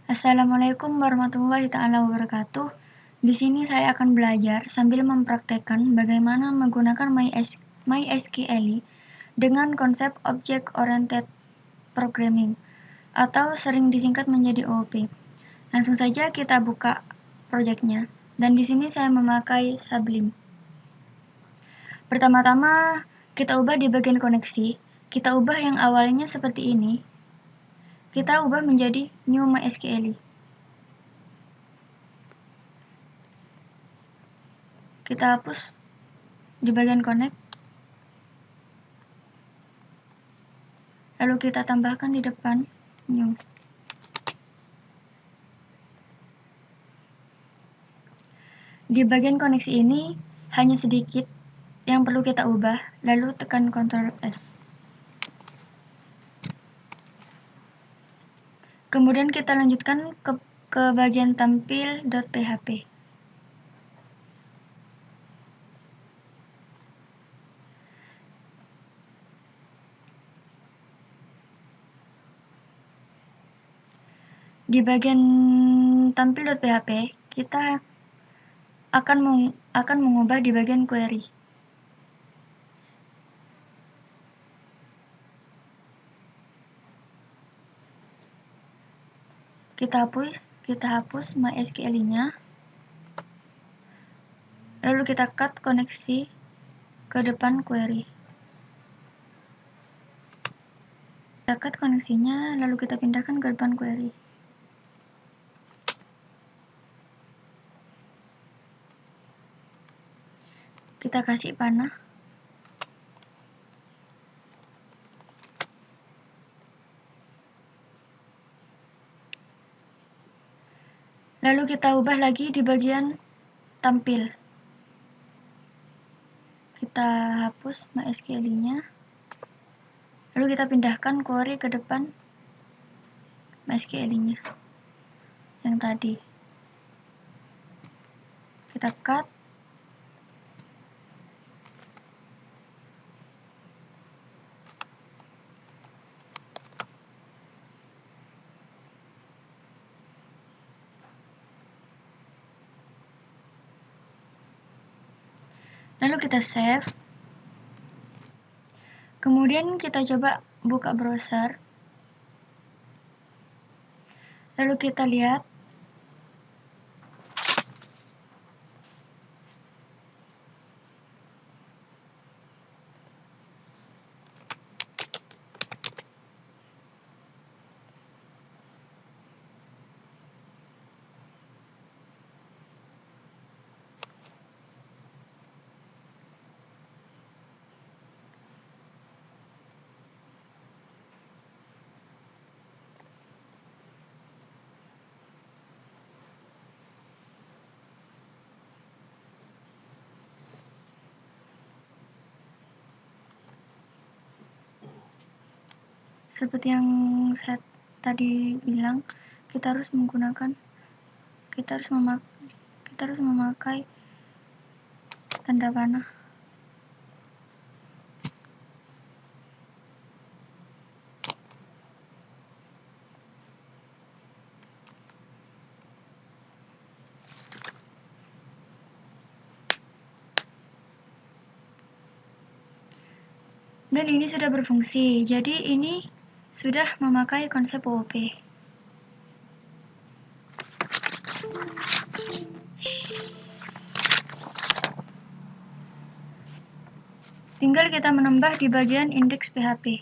Assalamualaikum warahmatullahi taala wabarakatuh. Di sini saya akan belajar sambil mempraktekkan bagaimana menggunakan MySQL dengan konsep Object Oriented Programming atau sering disingkat menjadi OOP. Langsung saja kita buka proyeknya. Dan di sini saya memakai Sublime. Pertama-tama kita ubah di bagian koneksi. Kita ubah yang awalnya seperti ini. Kita ubah menjadi New MySQL. Kita hapus di bagian connect. Lalu kita tambahkan di depan new. Di bagian koneksi ini hanya sedikit yang perlu kita ubah, lalu tekan Ctrl S. Kemudian kita lanjutkan ke bagian tampil.php. Di bagian tampil.php, kita akan mengubah di bagian query. Kita hapus MySQL-nya. Lalu kita cut koneksi ke depan query. Kita cut koneksinya, lalu kita pindahkan ke depan query. Kita kasih panah. Lalu kita ubah lagi di bagian tampil. Kita hapus MySQL-nya. Lalu kita pindahkan query ke depan MySQL-nya yang tadi. Kita cut. Lalu kita save. Kemudian kita coba buka browser. Lalu kita lihat seperti yang saya tadi bilang, kita harus memakai tanda panah. Dan ini sudah berfungsi. Jadi ini sudah memakai konsep OOP. Tinggal kita menambah di bagian indeks PHP.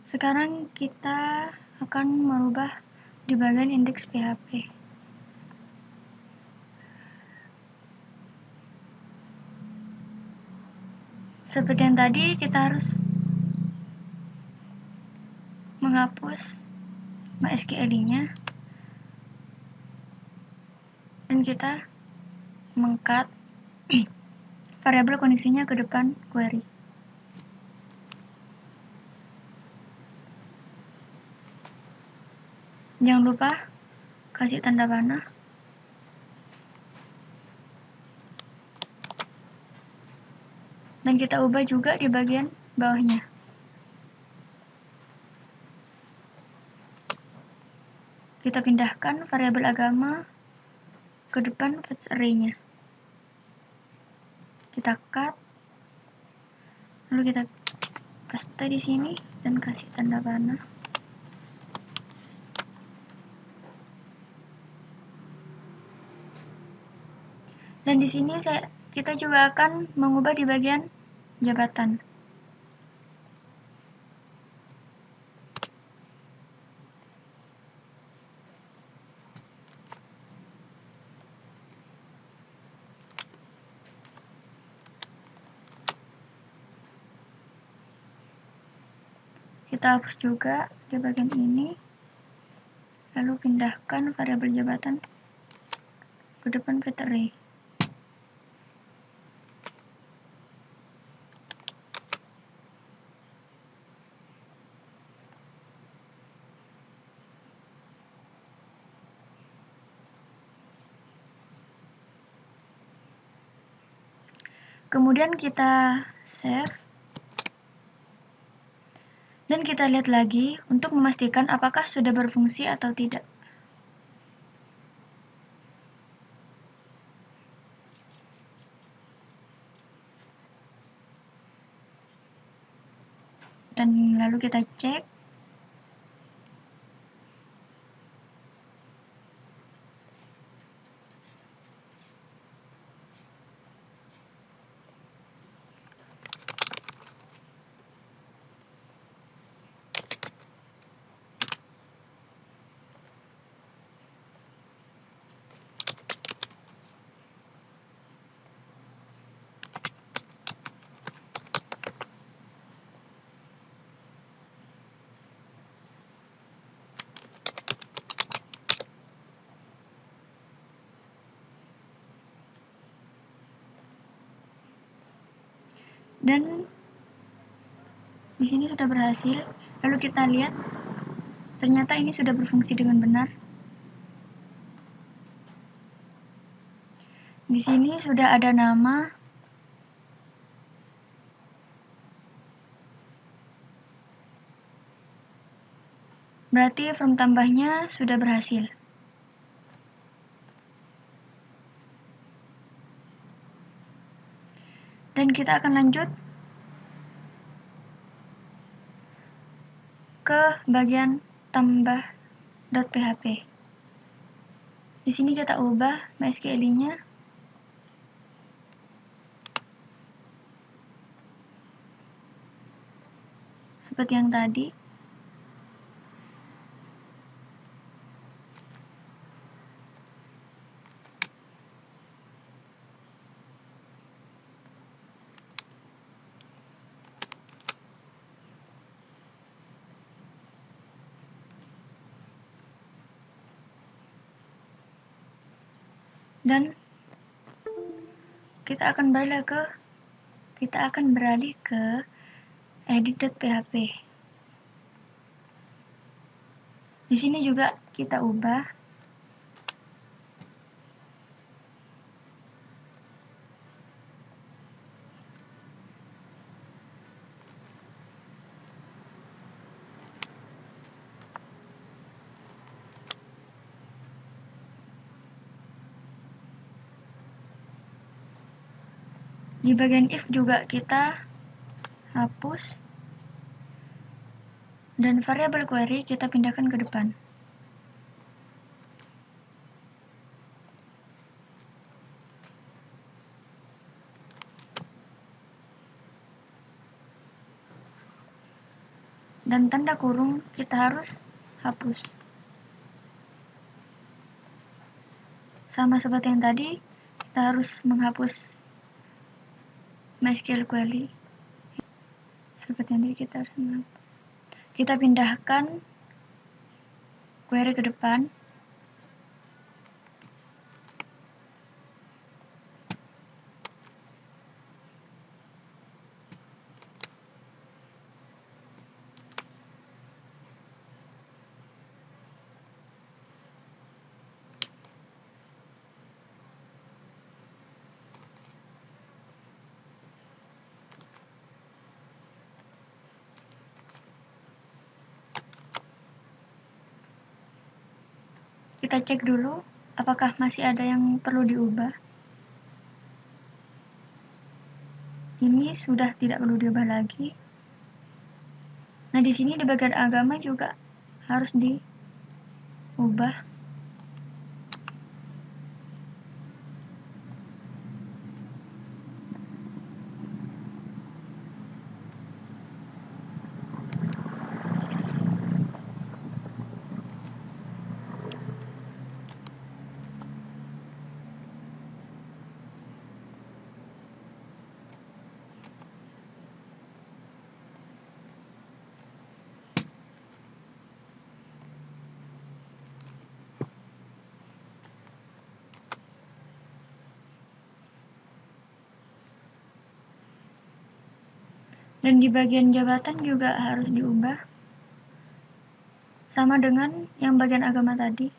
Sekarang kita akan merubah di bagian indeks PHP. Seperti yang tadi, kita harus menghapus MySQL-nya dan kita meng-cut variabel koneksinya ke depan query. Jangan lupa kasih tanda panah. Dan kita ubah juga di bagian bawahnya. Kita pindahkan variabel agama ke depan fetch array-nya. Kita cut, lalu kita paste di sini dan kasih tanda panah. Dan di sini kita juga akan mengubah di bagian jabatan. Kita hapus juga di bagian ini, lalu pindahkan variabel jabatan ke depan fetch array. Kemudian kita save dan kita lihat lagi untuk memastikan apakah sudah berfungsi atau tidak. Dan lalu kita cek. Dan di sini sudah berhasil. Lalu kita lihat, ternyata ini sudah berfungsi dengan benar. Di sini sudah ada nama, berarti form tambahnya sudah berhasil. Dan kita akan lanjut ke bagian tambah.php. Di sini kita ubah MySQL-nya seperti yang tadi. Dan kita akan beralih ke edit.php. Di sini juga kita ubah di bagian if juga kita hapus dan variabel query kita pindahkan ke depan. Dan tanda kurung kita harus hapus. Sama seperti yang tadi, kita harus menghapus MySQL query. Seperti yang tadi kita harus menghapus. Kita pindahkan query ke depan. Kita cek dulu apakah masih ada yang perlu diubah. Ini sudah tidak perlu diubah lagi. Nah, di sini di bagian agama juga harus diubah. Dan di bagian jabatan juga harus diubah. Sama dengan yang bagian agama tadi.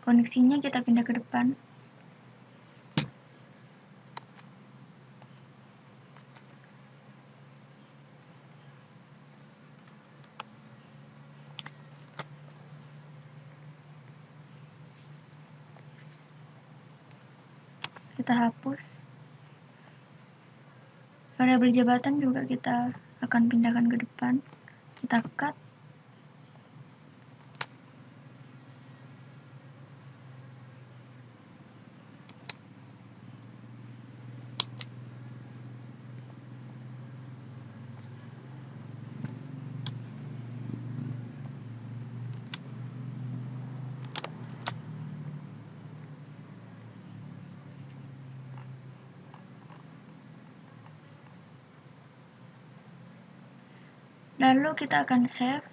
Koneksinya kita pindah ke depan. Kita hapus. Variabel jabatan juga kita akan pindahkan ke depan. Kita cut. Lalu kita akan save.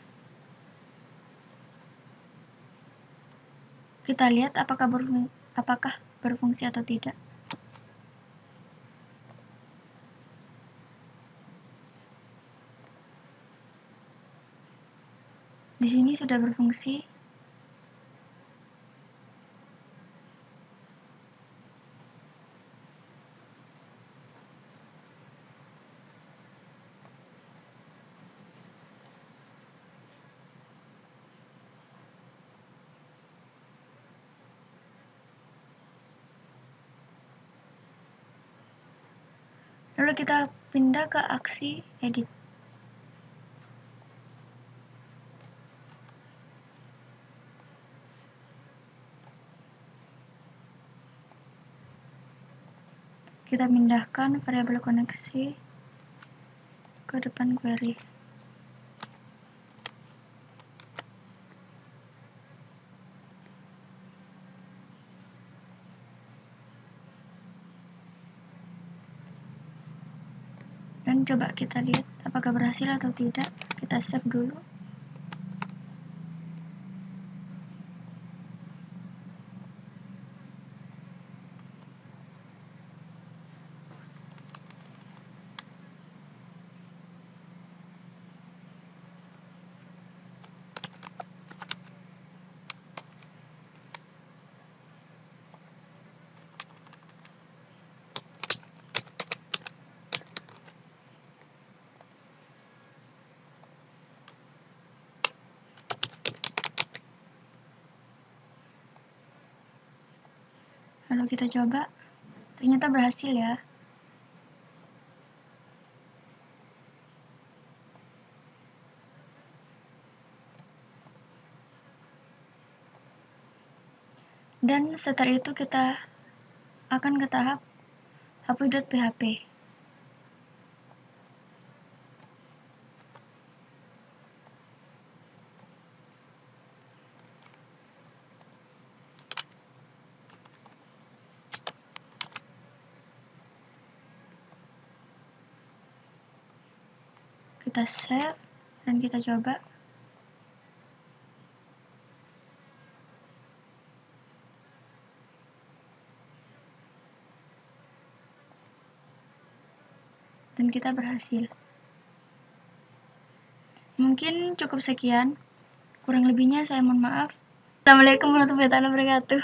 Kita lihat apakah berfungsi atau tidak. Di sini sudah berfungsi. Lalu kita pindah ke aksi edit. Kita pindahkan variabel koneksi ke depan query. Dan coba kita lihat apakah berhasil atau tidak. Kita save dulu. Lalu kita coba. Ternyata berhasil ya. Dan setelah itu kita akan ke tahap hapus.php. Kita save dan kita coba. Dan kita berhasil. Mungkin cukup sekian. Kurang lebihnya saya mohon maaf. Assalamualaikum warahmatullahi wabarakatuh.